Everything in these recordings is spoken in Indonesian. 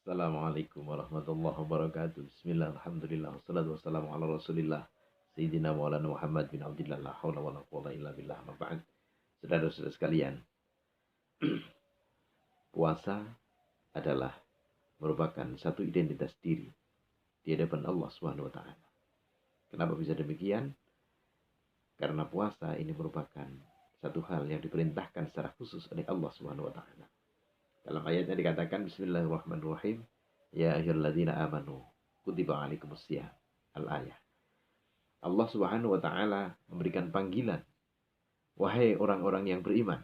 Assalamualaikum warahmatullahi wabarakatuh. Bismillah, alhamdulillah, wassalatu wassalamu ala rasulillah Sayyidina Maulana Muhammad bin Abdillah, la hawla wa la quwwata illa billah, ma ba'd. Saudara-saudara sekalian, puasa adalah merupakan satu identitas diri di hadapan Allah Subhanahu wa taala. Kenapa bisa demikian? Karena puasa ini merupakan satu hal yang diperintahkan secara khusus oleh Allah Subhanahu wa taala. Dalam ayatnya dikatakan bismillahirrahmanirrahim, ya ayyuhalladzina amanu kutiba alaikumusiyam. Al-ayah. Allah Subhanahu wa taala memberikan panggilan, wahai orang-orang yang beriman.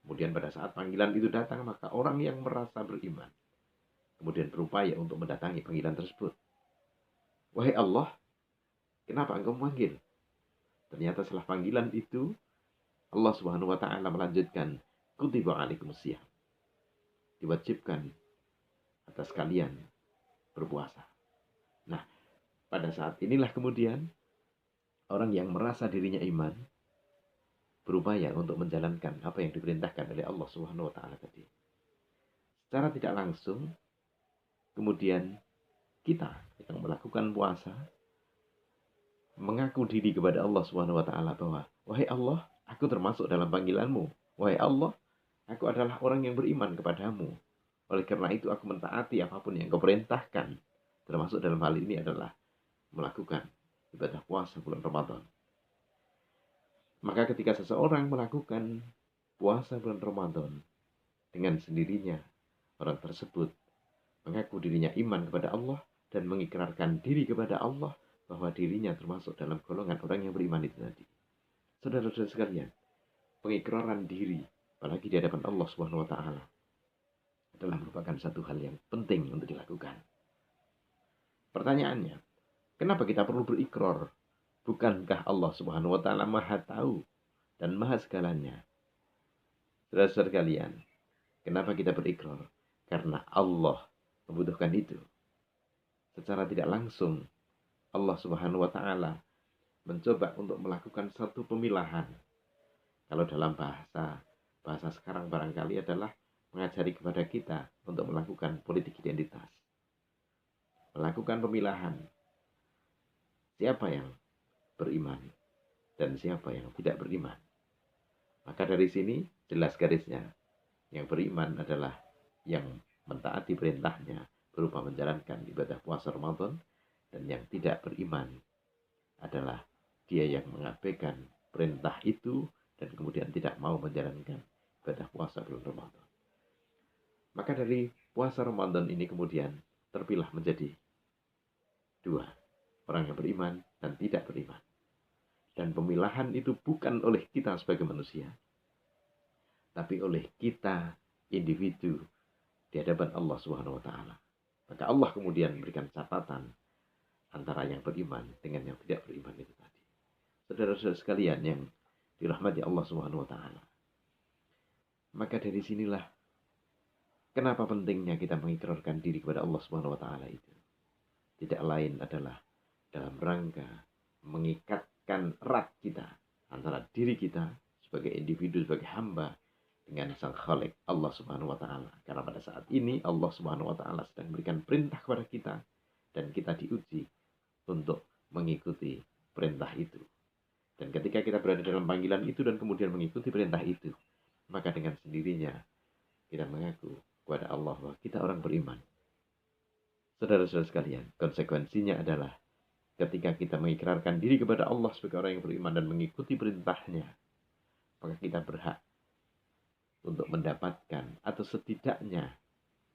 Kemudian pada saat panggilan itu datang, maka orang yang merasa beriman kemudian berupaya untuk mendatangi panggilan tersebut. Wahai Allah, kenapa engkau memanggil? Ternyata setelah panggilan itu, Allah Subhanahu wa taala melanjutkan, kutiba alaikumusiyam. Diwajibkan atas kalian berpuasa. Nah, pada saat inilah kemudian orang yang merasa dirinya iman berupaya untuk menjalankan apa yang diperintahkan oleh Allah Subhanahu wa taala tadi. Secara tidak langsung, kemudian kita yang melakukan puasa mengaku diri kepada Allah Subhanahu wa taala bahwa, wahai Allah, aku termasuk dalam panggilanmu. Wahai Allah, aku adalah orang yang beriman kepadamu. Oleh karena itu aku mentaati apapun yang kau perintahkan. Termasuk dalam hal ini adalah melakukan ibadah puasa bulan Ramadan. Maka ketika seseorang melakukan puasa bulan Ramadan, dengan sendirinya orang tersebut mengaku dirinya iman kepada Allah dan mengikrarkan diri kepada Allah bahwa dirinya termasuk dalam golongan orang yang beriman itu tadi. Saudara-saudara sekalian, pengikraran diri, apalagi di hadapan Allah Subhanahu wa taala, adalah merupakan satu hal yang penting untuk dilakukan. Pertanyaannya, kenapa kita perlu berikrar? Bukankah Allah Subhanahu wa taala Maha tahu dan Maha segalanya? Saudara-saudara sekalian, kenapa kita berikrar? Karena Allah membutuhkan itu. Secara tidak langsung, Allah Subhanahu wa taala mencoba untuk melakukan satu pemilahan. Kalau dalam bahasa sekarang barangkali adalah mengajari kepada kita untuk melakukan politik identitas. Melakukan pemilahan. Siapa yang beriman dan siapa yang tidak beriman. Maka dari sini jelas garisnya. Yang beriman adalah yang mentaati perintahnya berupa menjalankan ibadah puasa Ramadan, dan yang tidak beriman adalah dia yang mengabaikan perintah itu dan kemudian tidak mau menjalankan ibadah puasa bulan Ramadan. Maka dari puasa Ramadan ini kemudian terpilah menjadi dua, orang yang beriman dan tidak beriman. Dan pemilahan itu bukan oleh kita sebagai manusia, tapi oleh kita individu di hadapan Allah Subhanahu wa taala. Maka Allah kemudian memberikan catatan antara yang beriman dengan yang tidak beriman itu tadi. Saudara-saudara sekalian yang dirahmati Allah Subhanahu wa taala. Maka dari sinilah kenapa pentingnya kita mengikrarkan diri kepada Allah Subhanahu wa taala itu. Tidak lain adalah dalam rangka mengikatkan erat kita antara diri kita sebagai individu, sebagai hamba dengan Sang Khalik Allah Subhanahu wa taala. Karena pada saat ini Allah Subhanahu wa taala sedang memberikan perintah kepada kita dan kita diuji untuk mengikuti perintah itu. Dan ketika kita berada dalam panggilan itu dan kemudian mengikuti perintah itu, maka dengan sendirinya kita mengaku kepada Allah bahwa kita orang beriman. Saudara-saudara sekalian, konsekuensinya adalah ketika kita mengikrarkan diri kepada Allah sebagai orang yang beriman dan mengikuti perintahnya, maka kita berhak untuk mendapatkan atau setidaknya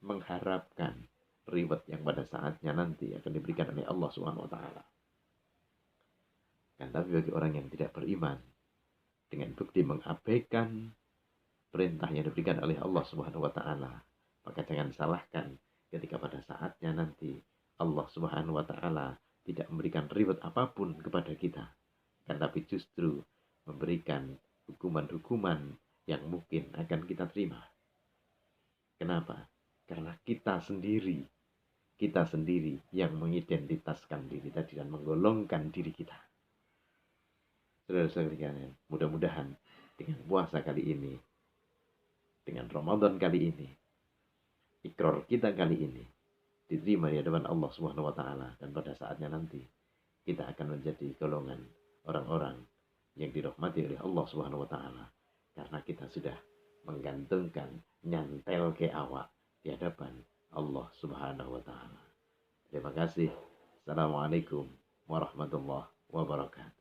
mengharapkan reward yang pada saatnya nanti akan diberikan oleh Allah Subhanahu wa taala. Tapi bagi orang yang tidak beriman, dengan bukti mengabaikan perintah yang diberikan oleh Allah Subhanahu wa taala, maka jangan salahkan ketika pada saatnya nanti Allah Subhanahu wa taala tidak memberikan reward apapun kepada kita, tapi justru memberikan hukuman-hukuman yang mungkin akan kita terima. Kenapa? Karena kita sendiri yang mengidentitaskan diri tadi dan menggolongkan diri kita. Saudara-saudara sekalian, mudah-mudahan dengan puasa kali ini, dengan Ramadan kali ini, ikrar kita kali ini diterima di hadapan Allah Subhanahu wa taala, dan pada saatnya nanti kita akan menjadi golongan orang-orang yang dirahmati oleh Allah Subhanahu wa taala karena kita sudah menggantungkan, nyantel ke awak di hadapan Allah Subhanahu wa taala. Terima kasih. Assalamualaikum warahmatullahi wabarakatuh.